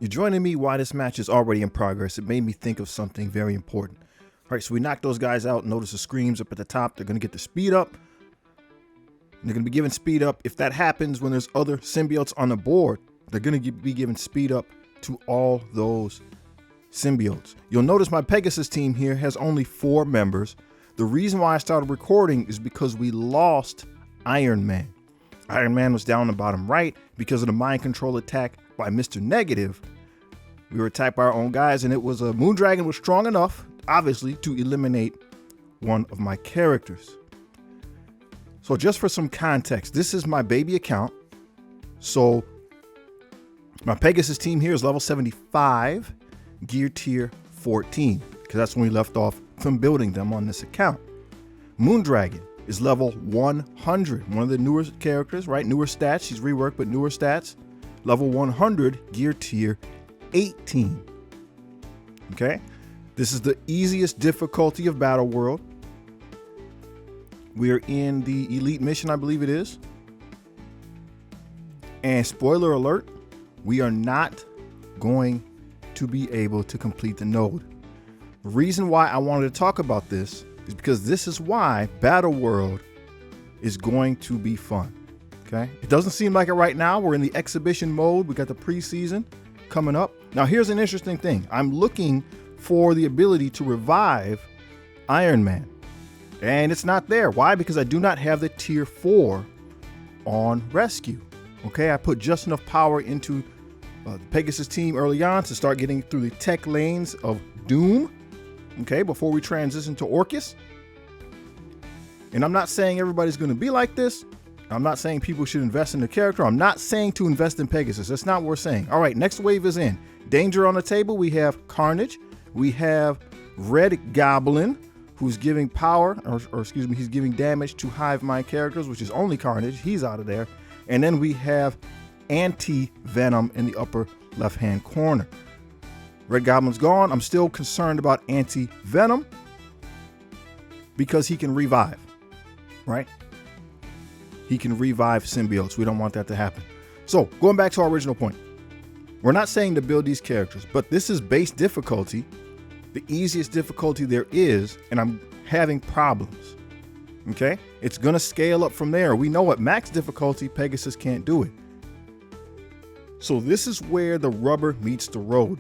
You're joining me while this match is already in progress. It made me think of something very important. All right, so we knocked those guys out. Notice the screams up at the top. They're going to get the speed up. They're going to be given speed up. If that happens when there's other symbiotes on the board, they're going to be given speed up to all those symbiotes. You'll notice my Pegasus team here has only 4 members. The reason why I started recording is because we lost Iron Man. Iron Man was down the bottom right because of the mind control attack by Mr. Negative. We were attacked by our own guys, and it was a Moondragon was strong enough, obviously, to eliminate one of my characters. So just for some context, this is my baby account. So my Pegasus team here is level 75, gear tier 14, because that's when we left off from building them on this account. Moondragon is level 100, one of the newer characters, right? Newer stats, she's reworked, but newer stats. Level 100, gear tier 18. Okay, this is the easiest difficulty of Battle World. We are in the elite mission, I believe it is. And spoiler alert, we are not going to be able to complete the node. The reason why I wanted to talk about this is because this is why Battle World is going to be fun. Okay, it doesn't seem like it right now. We're in the exhibition mode. We got the preseason coming up. Now, here's an interesting thing. I'm looking for the ability to revive Iron Man, and it's not there. Why? Because I do not have the tier 4 on rescue. Okay, I put just enough power into the Pegasus team early on to start getting through the tech lanes of Doom. Okay, before we transition to Orcus. And I'm not saying everybody's going to be like this. I'm not saying people should invest in the character. I'm not saying to invest in Pegasus. That's not what we're saying. All right, next wave is in. Danger on the table. We have Carnage. We have Red Goblin, who's giving power, or excuse me, he's giving damage to Hive Mind characters, which is only Carnage. He's out of there. And then we have Anti-Venom in the upper left-hand corner. Red Goblin's gone. I'm still concerned about Anti-Venom because he can revive, right? He can revive symbiotes. We don't want that to happen. So going back to our original point, we're not saying to build these characters, but this is base difficulty, the easiest difficulty there is, and I'm having problems. Okay, it's gonna scale up from there. We know at max difficulty, Pegasus can't do it. So this is where the rubber meets the road.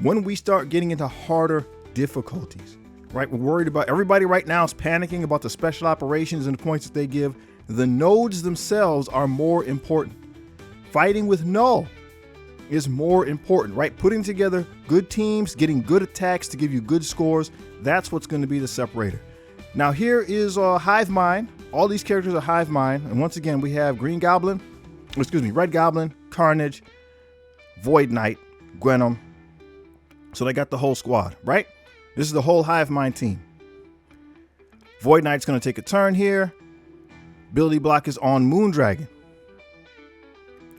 When we start getting into harder difficulties, right? We're worried about, everybody right now is panicking about the special operations and the points that they give. The nodes themselves are more important. Fighting with Null is more important, right? Putting together good teams, getting good attacks to give you good scores. That's what's going to be the separator. Now here is Hive Mind. All these characters are Hive Mind. And once again, we have Red Goblin, Carnage, Void Knight, Gwenom. So they got the whole squad, right? This is the whole Hive Mind team. Void Knight's going to take a turn here. Ability block is on Moondragon.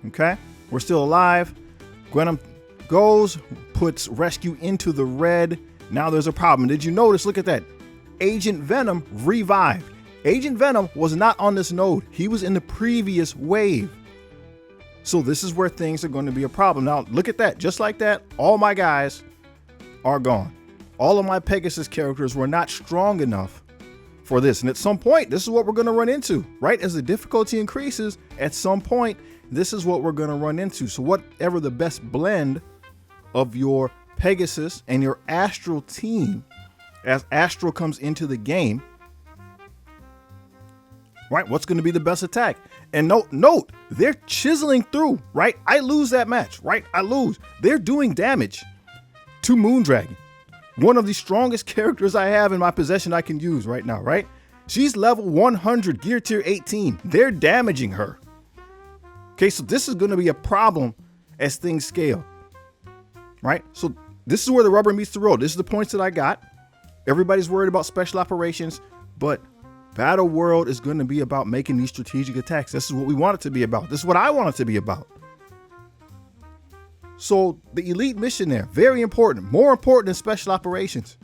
Okay, we're still alive. Gwenom goes, puts rescue into the red. Now there's a problem. Did you notice? Look at that. Agent Venom revived. Agent Venom was not on this node. He was in the previous wave. So this is where things are going to be a problem. Now look at that. Just like that, all my guys are gone. All of my Pegasus characters were not strong enough for this. And at some point, this is what we're going to run into, right? As the difficulty increases, at some point, this is what we're going to run into. So whatever the best blend of your Pegasus and your Astral team, as Astral comes into the game, right? What's going to be the best attack? And note, they're chiseling through, right? I lose that match, right? I lose. They're doing damage to Moondragon. One of the strongest characters I have in my possession I can use right now, right? She's level 100, gear tier 18. They're damaging her. Okay, so this is going to be a problem as things scale, right? So this is where the rubber meets the road. This is the points that I got. Everybody's worried about special operations, but Battle World is going to be about making these strategic attacks. This is what we want it to be about. This is what I want it to be about. So the elite mission there, very important, more important than special operations.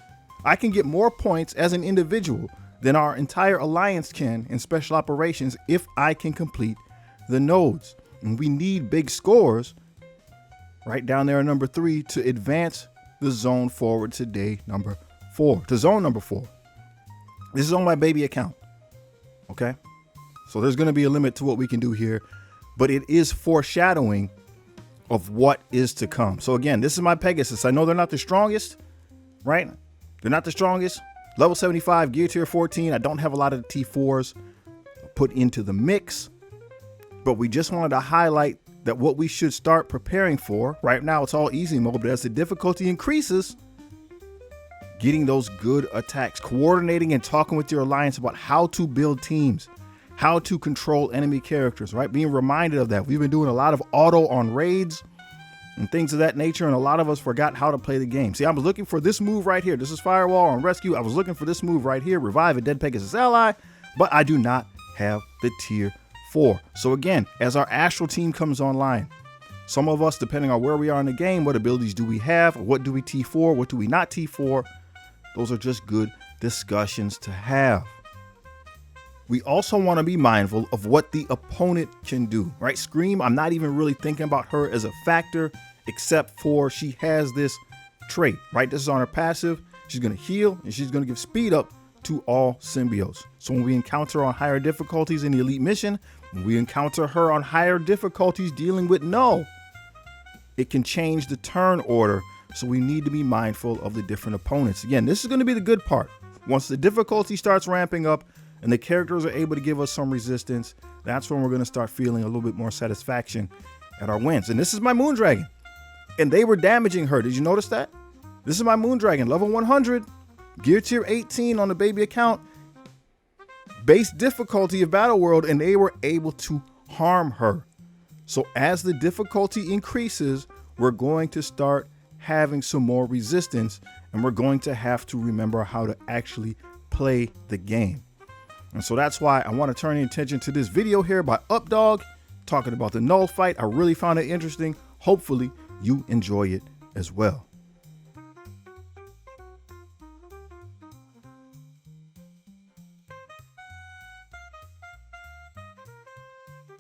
I can get more points as an individual than our entire alliance can in special operations if I can complete the nodes. And we need big scores right down there at number 3 to advance the zone forward to day number 4, to zone number 4. This is on my baby account. Okay. So there's going to be a limit to what we can do here, but it is foreshadowing of what is to come. So again, this is my Pegasus. I know they're not the strongest, right? They're not the strongest. Level 75, gear tier 14. I don't have a lot of the T4s put into the mix, but we just wanted to highlight that what we should start preparing for. Right now it's all easy mode, but as the difficulty increases, getting those good attacks, coordinating and talking with your alliance about how to build teams, how to control enemy characters, right? Being reminded of that. We've been doing a lot of auto on raids and things of that nature, and a lot of us forgot how to play the game. See, I was looking for this move right here. This is Firewall on Rescue. I was looking for this move right here, revive a dead Pegasus ally, but I do not have the tier 4. So again, as our Astral team comes online, some of us, depending on where we are in the game, what abilities do we have? What do we T4? What do we not T4? Those are just good discussions to have. We also want to be mindful of what the opponent can do, right? Scream, I'm not even really thinking about her as a factor, except for she has this trait, right? This is on her passive. She's going to heal and she's going to give speed up to all symbiotes. So when we encounter her on higher difficulties in the elite mission, when we encounter her on higher difficulties dealing with Null, it can change the turn order. So we need to be mindful of the different opponents. Again, this is going to be the good part. Once the difficulty starts ramping up and the characters are able to give us some resistance, that's when we're going to start feeling a little bit more satisfaction at our wins. And this is my Moondragon, and they were damaging her. Did you notice that? This is my Moondragon, level 100, gear tier 18 on the baby account, base difficulty of Battleworld, and they were able to harm her. So as the difficulty increases, we're going to start having some more resistance, and we're going to have to remember how to actually play the game. And so that's why I want to turn your attention to this video here by Updog talking about the Null fight. I really found it interesting. Hopefully you enjoy it as well.